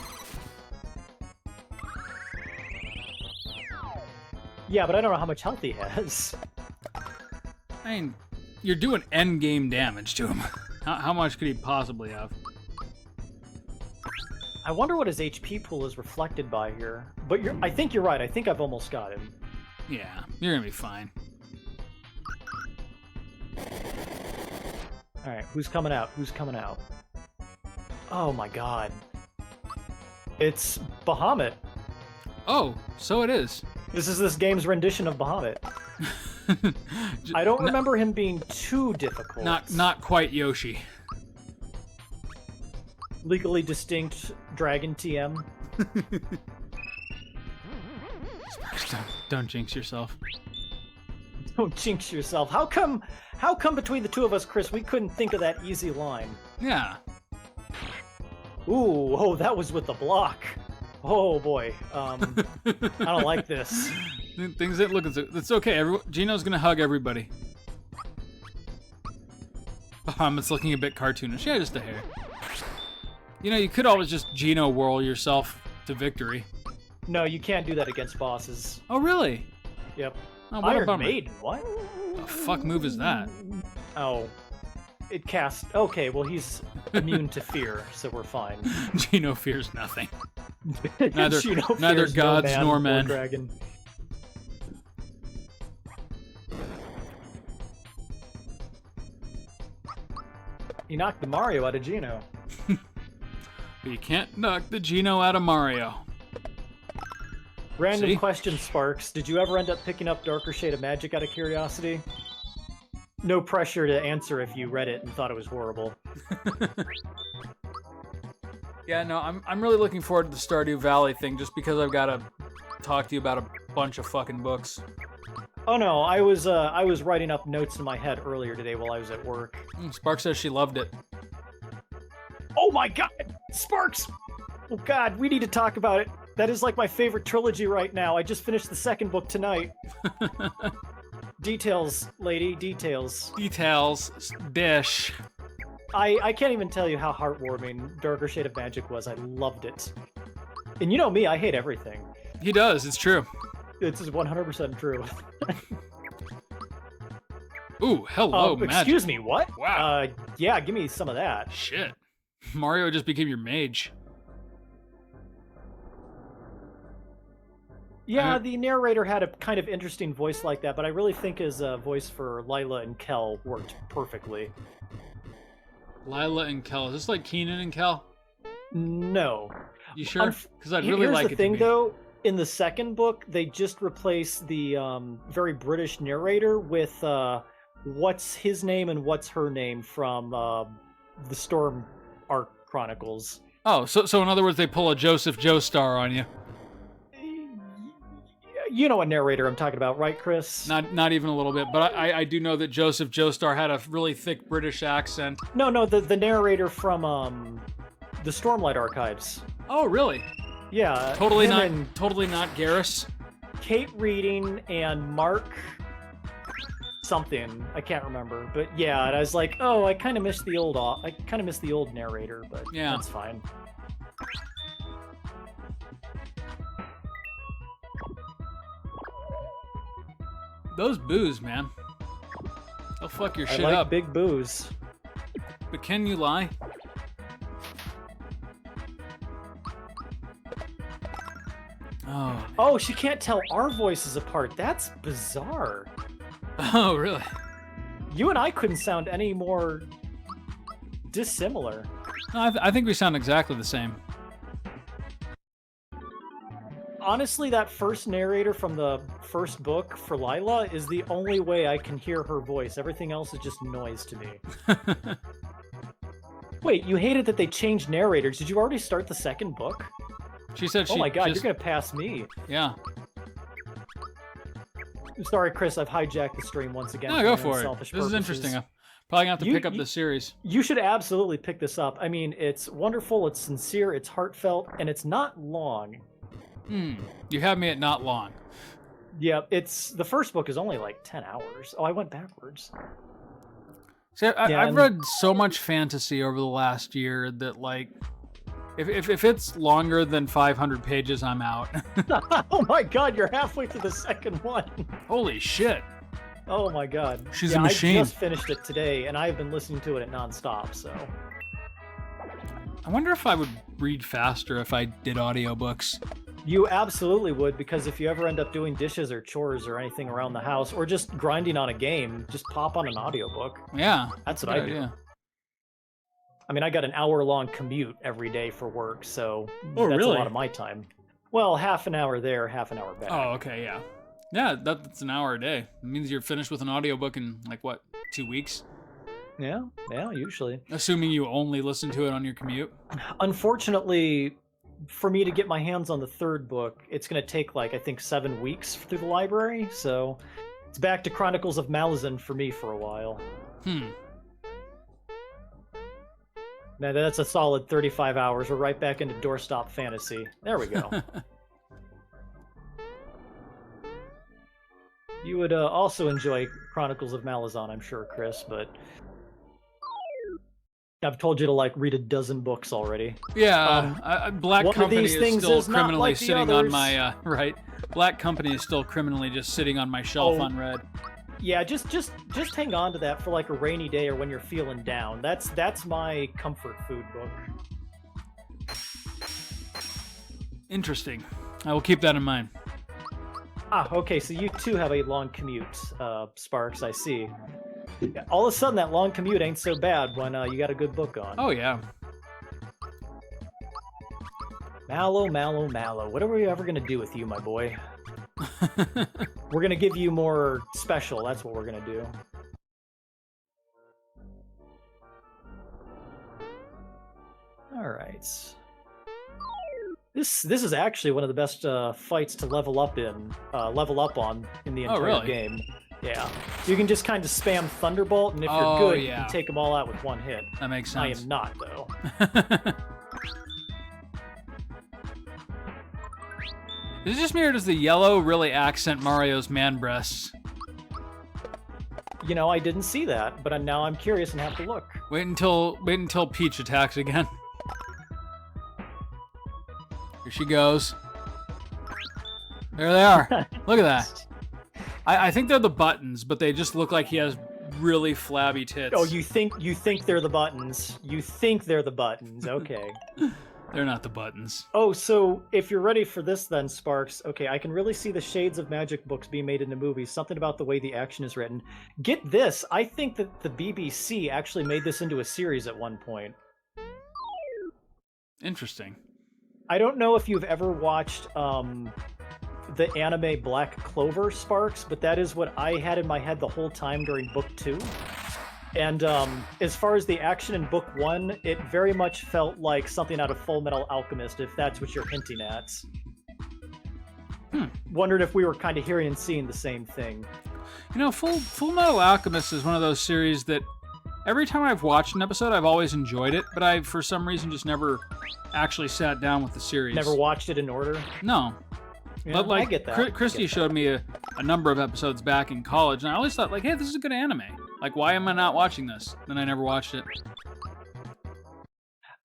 Yeah, but I don't know how much health he has. I mean, you're doing end game damage to him. How much could he possibly have? I wonder what his HP pool is reflected by here. But I think you're right. I think I've almost got him. Yeah, you're gonna be fine. Alright, who's coming out? Who's coming out? Oh my god. It's Bahamut. Oh, so it is. This is this game's rendition of Bahamut. I don't remember him being too difficult. Not quite Yoshi. Legally distinct Dragon TM. Don't jinx yourself. Don't jinx yourself. How come between the two of us, Chris, we couldn't think of that easy line? Yeah. Ooh, oh, that was with the block. Oh boy. I don't like this. Things that look, it's okay. Gino's gonna hug everybody. It's looking a bit cartoonish. Yeah, just a hair. You know, you could always just Gino whirl yourself to victory. No, you can't do that against bosses. Oh, really? Yep. Oh, what a Iron bummer. Maiden, what? The fuck move is that? Oh. It casts... Okay, well he's immune to fear, so we're fine. Gino fears nothing. Neither gods nor men. Dragon. He knocked the Mario out of Gino. But you can't knock the Gino out of Mario. Random See? question, Sparks. Did you ever end up picking up Darker Shade of Magic out of curiosity? No pressure to answer if you read it and thought it was horrible. Yeah, no, I'm really looking forward to the Stardew Valley thing just because I've got to talk to you about a bunch of fucking books. Oh no, I was writing up notes in my head earlier today while I was at work. Spark says she loved it. Oh my god! Sparks! Oh god, we need to talk about it. That is like my favorite trilogy right now. I just finished the second book tonight. Details, lady, details. Details, dish. I can't even tell you how heartwarming Darker Shade of Magic was. I loved it. And you know me, I hate everything. He does, it's true. It's 100% true. Ooh, hello, magic. Excuse me, what? Wow. Yeah, give me some of that. Shit. Mario just became your mage. Yeah, the narrator had a kind of interesting voice like that, but I really think his voice for Lila and Kel worked perfectly. Lila and Kel. Is this like Keenan and Kel? No. You sure? Because I'd really Here's like the it thing, to be. though. In the second book, they just replaced the very British narrator with what's his name and what's her name from the Storm Arc Chronicles. Oh, so in other words, they pull a Joseph Joestar on you. You know what narrator I'm talking about, right, Chris? Not even a little bit, but I do know that Joseph Joestar had a really thick British accent. No, the narrator from the Stormlight Archives. Oh, really? Yeah. Totally him not Garrus. Kate Reading and Mark something. I can't remember, but yeah, and I was like, oh, I kind of miss the old narrator, but yeah, that's fine. Those boos, man. They'll fuck your shit I like up. big boos. But can you lie? Oh. Oh, she can't tell our voices apart. That's bizarre. Oh, really? You and I couldn't sound any more dissimilar. No, I think we sound exactly the same. Honestly, that first narrator from the first book for Lila is the only way I can hear her voice. Everything else is just noise to me. Wait, you hated that they changed narrators. Did you already start the second book? She said she. Oh my god, just, you're gonna pass me. Yeah. I'm sorry, Chris, I've hijacked the stream once again. No, go for it. This is interesting. I'm probably gonna have to pick up the series. You should absolutely pick this up. I mean, it's wonderful, it's sincere, it's heartfelt, and it's not long. You have me at not long. Yeah, the first book is only like 10 hours. Oh, I went backwards. See, I've read so much fantasy over the last year that, like, if it's longer than 500 pages, I'm out. Oh my god, you're halfway through the second one. Holy shit. Oh my god. She's a machine. I just finished it today, and I've been listening to it at nonstop, so. I wonder if I would read faster if I did audiobooks. You absolutely would, because if you ever end up doing dishes or chores or anything around the house, or just grinding on a game, just pop on an audiobook. Yeah. That's what I do. I mean, I got an hour-long commute every day for work, so that's a lot of my time. Well, half an hour there, half an hour back. Oh, okay, yeah. Yeah, that's an hour a day. It means you're finished with an audiobook in, like, what, 2 weeks? Yeah, usually. Assuming you only listen to it on your commute? Unfortunately, for me to get my hands on the third book, it's going to take, like, I think 7 weeks through the library, so it's back to Chronicles of Malazan for me for a while. Now, that's a solid 35 hours. We're right back into doorstop fantasy. There we go. You would also enjoy Chronicles of Malazan, I'm sure, Chris, but I've told you to, like, read a dozen books already. Yeah, Black Company is still criminally sitting on my, right? Black Company is still criminally just sitting on my shelf unread. Yeah, just hang on to that for, like, a rainy day or when you're feeling down. That's my comfort food book. Interesting. I will keep that in mind. Ah, okay, so you too have a long commute, Sparks, I see. All of a sudden, that long commute ain't so bad when you got a good book on. Oh, yeah. Mallow, Mallow, Mallow. What are we ever going to do with you, my boy? We're going to give you more special. That's what we're going to do. All right. This is actually one of the best fights to level up on in the entire game. Yeah, you can just kind of spam Thunderbolt, and if you're good, you can take them all out with one hit. That makes sense. I am not, though. Is it just me, or does the yellow really accent Mario's man breasts? You know, I didn't see that, but now I'm curious and have to look. Wait until Peach attacks again. Here she goes. There they are. Look at that. I think they're the buttons, but they just look like he has really flabby tits. Oh, you think they're the buttons? You think they're the buttons? Okay. They're not the buttons. Oh, so if you're ready for this then, Sparks, okay, I can really see the shades of magic books being made into movies. Something about the way the action is written. Get this, I think that the BBC actually made this into a series at one point. Interesting. I don't know if you've ever watched the anime Black Clover, Sparks, but that is what I had in my head the whole time during book 2. And as far as the action in book 1, it very much felt like something out of Full Metal Alchemist, if that's what you're hinting at. Wondered if we were kind of hearing and seeing the same thing. You know, Full Metal Alchemist is one of those series that every time I've watched an episode, I've always enjoyed it, but I, for some reason, just never actually sat down with the series. Never watched it in order? No. Yeah, but, like, I get that. Christy showed me a number of episodes back in college, and I always thought, like, hey, this is a good anime. Like, why am I not watching this? Then I never watched it.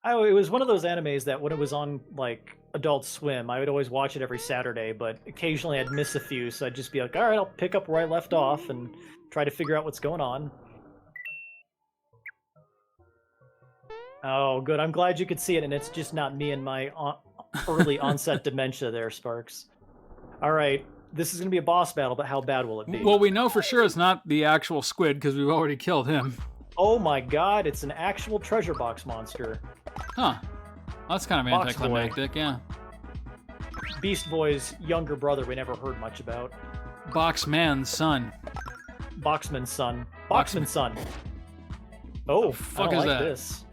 It was one of those animes that when it was on, like, Adult Swim, I would always watch it every Saturday, but occasionally I'd miss a few, so I'd just be like, all right, I'll pick up where I left off and try to figure out what's going on. Oh, good. I'm glad you could see it, and it's just not me and my early onset dementia there, Sparks. All right, this is going to be a boss battle, but how bad will it be? Well, we know for sure it's not the actual squid, because we've already killed him. Oh my god, it's an actual treasure box monster. Huh. That's kind of Box Boy. anticlimactic, yeah. Beast Boy's younger brother we never heard much about. Boxman's son. Boxman's son. Boxman's son. Oh, fuck I don't is like that? this.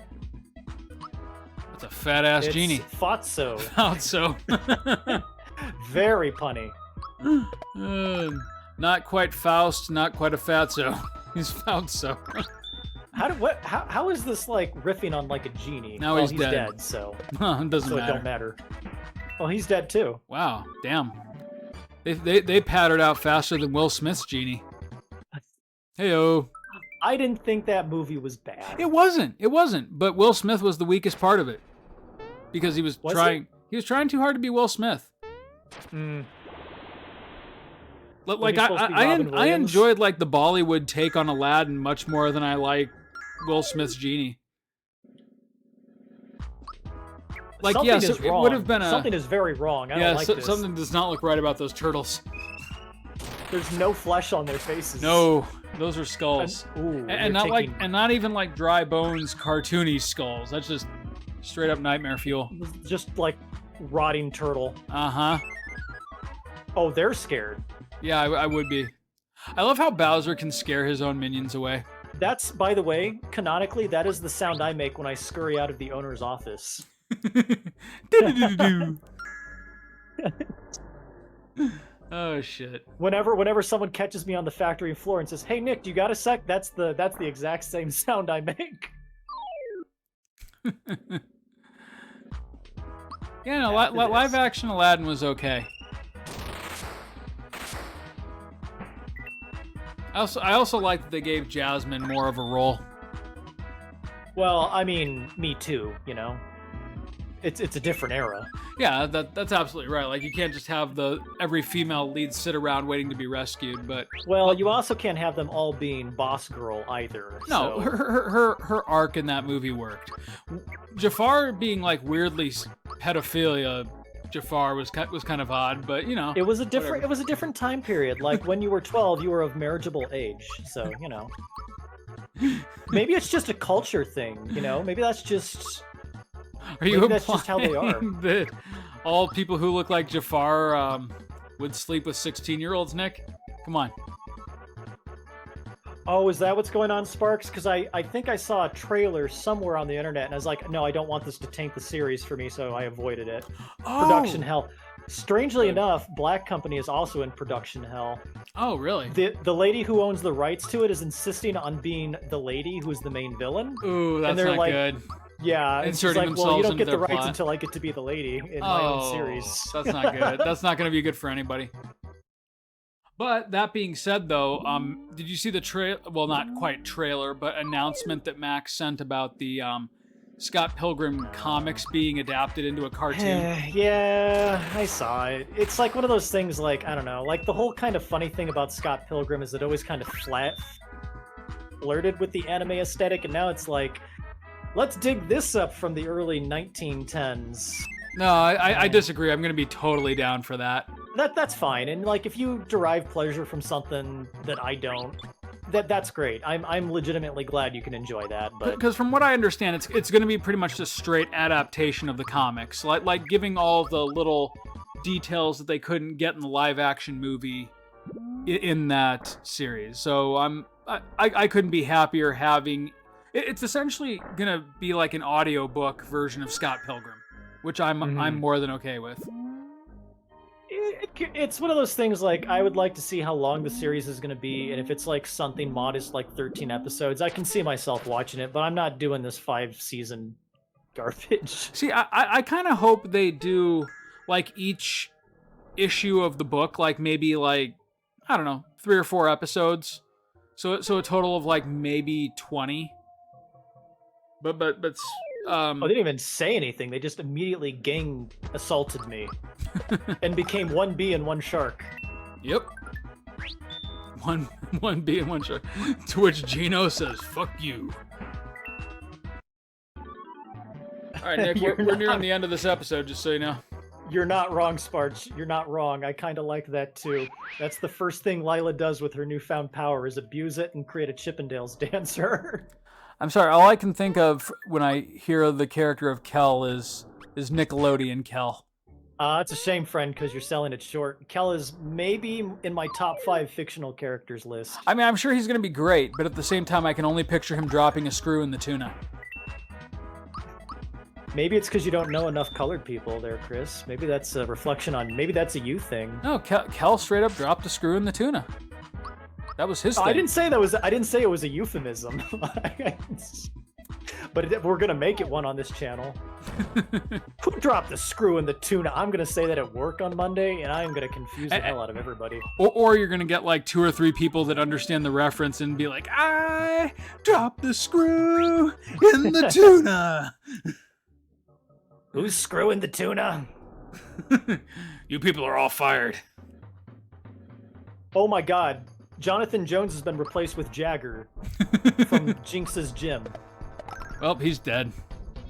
That's a fat-ass It's genie. Fatso. So. Very punny. Not quite Faust, not quite a fatso. He's Faustso. How is this like riffing on like a genie? Now well, he's dead. so It doesn't so matter. it don't matter. Oh, he's dead too. Wow, damn. They pattered out faster than Will Smith's genie. Heyo. I didn't think that movie was bad. It wasn't. But Will Smith was the weakest part of it because he was trying. He was trying too hard to be Will Smith. Like I enjoyed like the Bollywood take on Aladdin much more than I like Will Smith's genie. Like something yes, is it wrong. would have been something is very wrong. I don't like this. Something does not look right about those turtles. There's no flesh on their faces. No, those are skulls, and not even like dry bones, cartoony skulls. That's just straight up nightmare fuel. Just like rotting turtle. Uh-huh. Oh, they're scared. Yeah, I would be. I love how Bowser can scare his own minions away. That's, by the way, canonically, that is the sound I make when I scurry out of the owner's office. Oh shit. Whenever someone catches me on the factory floor and says, "Hey Nick, do you got a sec?" That's the exact same sound I make. Yeah, no, live action Aladdin was okay. I also like that they gave Jasmine more of a role. Well, I mean, me too, you know. It's a different era. Yeah, that's absolutely right. Like you can't just have every female lead sit around waiting to be rescued, but well, you also can't have them all being boss girl either. No, so. her arc in that movie worked. Jafar being like weirdly pedophilia, Jafar was kind of odd, but you know, it was a different time period. Like when you were 12, you were of marriageable age, so you know. Maybe it's just a culture thing, you know. Maybe that's just. Maybe that's just how they are. That all people who look like Jafar would sleep with 16-year-olds, Nick? Come on. Oh, is that what's going on, Sparks? Because I think I saw a trailer somewhere on the internet, and I was like, no, I don't want this to taint the series for me, so I avoided it. Oh. Production hell. Strangely enough, Black Company is also in production hell. Oh, really? The lady who owns the rights to it is insisting on being the lady who's the main villain. Ooh, that's not like, good. Yeah, inserting like, themselves well, you don't into get the rights plot. until I get to be the lady in my own series. That's not good. That's not going to be good for anybody. But that being said, though, did you see the well, not quite trailer, but announcement that Max sent about the Scott Pilgrim comics being adapted into a cartoon? Yeah, I saw it. It's like one of those things, like, I don't know, like the whole kind of funny thing about Scott Pilgrim is it always kind of flirted with the anime aesthetic, and now it's like, let's dig this up from the early 1910s. No, I disagree. I'm going to be totally down for that. That's fine, and like if you derive pleasure from something that I don't, that's great. I'm legitimately glad you can enjoy that. But because from what I understand, it's going to be pretty much a straight adaptation of the comics, like giving all the little details that they couldn't get in the live action movie in that series. So I couldn't be happier having. It's essentially going to be like an audiobook version of Scott Pilgrim, which I'm more than okay with. It's one of those things, like, I would like to see how long the series is going to be, and if it's like something modest like 13 episodes, I can see myself watching it, but I'm not doing this 5-season garbage. See, I kind of hope they do, like, each issue of the book, like, maybe, like, I don't know, 3 or 4 episodes. So a total of, like, maybe 20. But they didn't even say anything. They just immediately gang assaulted me and became one bee and one shark. Yep. One bee and one shark. To which Gino says, "Fuck you." All right, Nick, we're nearing the end of this episode, just so you know. You're not wrong, Sparch. You're not wrong. I kind of like that, too. That's the first thing Lila does with her newfound power, is abuse it and create a Chippendales dancer. I'm sorry. All I can think of when I hear the character of Kel is Nickelodeon Kel. It's a shame, friend, because you're selling it short. Kel is maybe in my top 5 fictional characters list. I mean, I'm sure he's going to be great, but at the same time, I can only picture him dropping a screw in the tuna. Maybe it's because you don't know enough colored people there, Chris. Maybe that's a reflection on, maybe that's a you thing. No, Kel straight up dropped a screw in the tuna. That was his thing. I didn't say it was a euphemism. But we're gonna make it one on this channel. Who dropped the screw in the tuna? I'm gonna say that at work on Monday, and I'm gonna confuse the hell out of everybody. Or you're gonna get like 2 or 3 people that understand the reference and be like, I dropped the screw in the tuna. Who's screwing the tuna? You people are all fired. Oh my god. Jonathan Jones has been replaced with Jagger from Jinx's gym. Well, he's dead.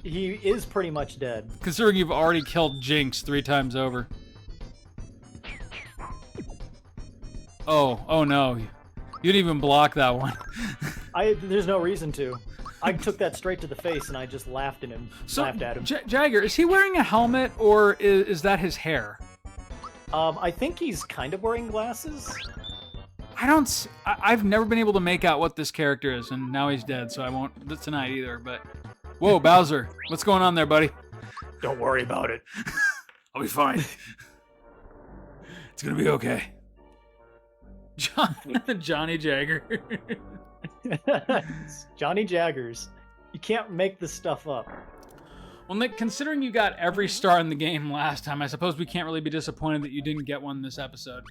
He is pretty much dead. Considering you've already killed Jinx 3 times over. Oh no. You didn't even block that one. There's no reason to. I took that straight to the face and I just laughed at him. Jagger, is he wearing a helmet or is that his hair? I think he's kind of wearing glasses. I've never been able to make out what this character is, and now he's dead, so I won't tonight either, but... Whoa, Bowser. What's going on there, buddy? Don't worry about it. I'll be fine. It's gonna be okay. Johnny Jagger. Johnny Jaggers. You can't make this stuff up. Well, Nick, considering you got every star in the game last time, I suppose we can't really be disappointed that you didn't get one this episode.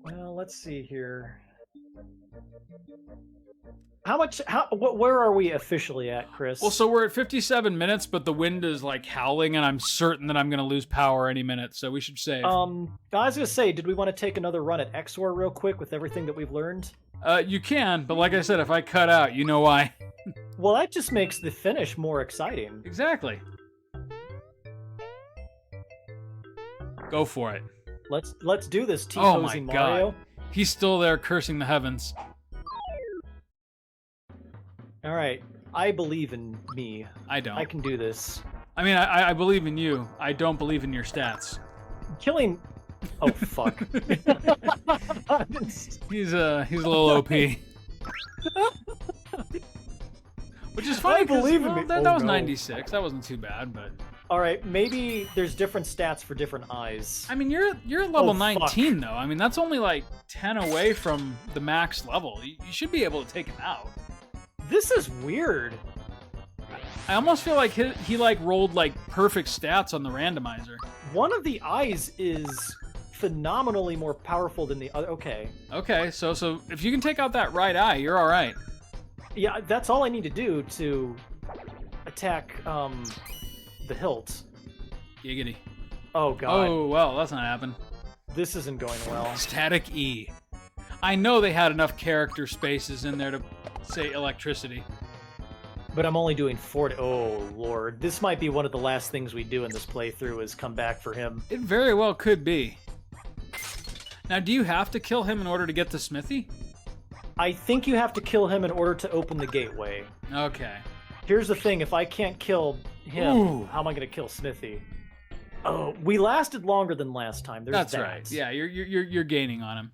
Well, let's see here. Where are we officially at, Chris? Well, so we're at 57 minutes, but the wind is like howling, and I'm certain that I'm going to lose power any minute, so we should save. I was going to say, did we want to take another run at XOR real quick with everything that we've learned? You can, but like I said, if I cut out, you know why. Well, that just makes the finish more exciting. Exactly. Go for it. Let's do this, T-posing Mario. God. He's still there cursing the heavens. All right, I believe in me. I don't. I can do this. I mean, I believe in you. I don't believe in your stats. Killing... Oh, fuck. He's a little OP. Which is funny, I believe in me. That was 96. That wasn't too bad, but... All right, maybe there's different stats for different eyes. I mean, you're level 19, though. I mean, that's only like 10 away from the max level. You should be able to take him out. This is weird. I almost feel like he like rolled like perfect stats on the randomizer. One of the eyes is phenomenally more powerful than the other. Okay. Okay, so if you can take out that right eye, you're all right. Yeah, that's all I need to do to attack the hilt. Giggity. Oh god. Oh well, that's not happening. This isn't going well. Static E. I know they had enough character spaces in there to say electricity. But I'm only doing 4 to... Oh, Lord. This might be one of the last things we do in this playthrough is come back for him. It very well could be. Now, do you have to kill him in order to get the smithy? I think you have to kill him in order to open the gateway. Okay. Here's the thing. If I can't kill him, how am I going to kill Smithy? Oh, we lasted longer than last time. That's right. Yeah, you're gaining on him.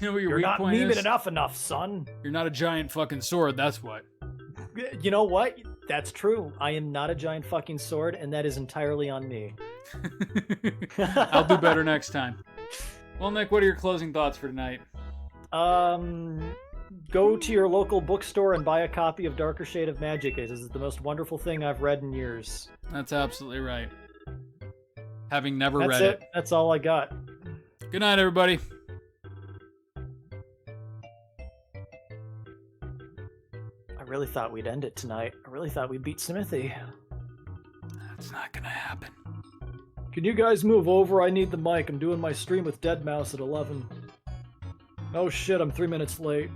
You know what your You're weak not point is? memeing enough, son. You're not a giant fucking sword, that's what. You know what? That's true. I am not a giant fucking sword, and that is entirely on me. I'll do better next time. Well, Nick, what are your closing thoughts for tonight? Go to your local bookstore and buy a copy of Darker Shade of Magic. It is the most wonderful thing I've read in years. That's absolutely right. Having never read it. That's all I got. Good night, everybody. I really thought we'd end it tonight. I really thought we'd beat Smithy. That's not gonna happen. Can you guys move over? I need the mic. I'm doing my stream with Deadmau5 at 11. Oh shit, I'm 3 minutes late.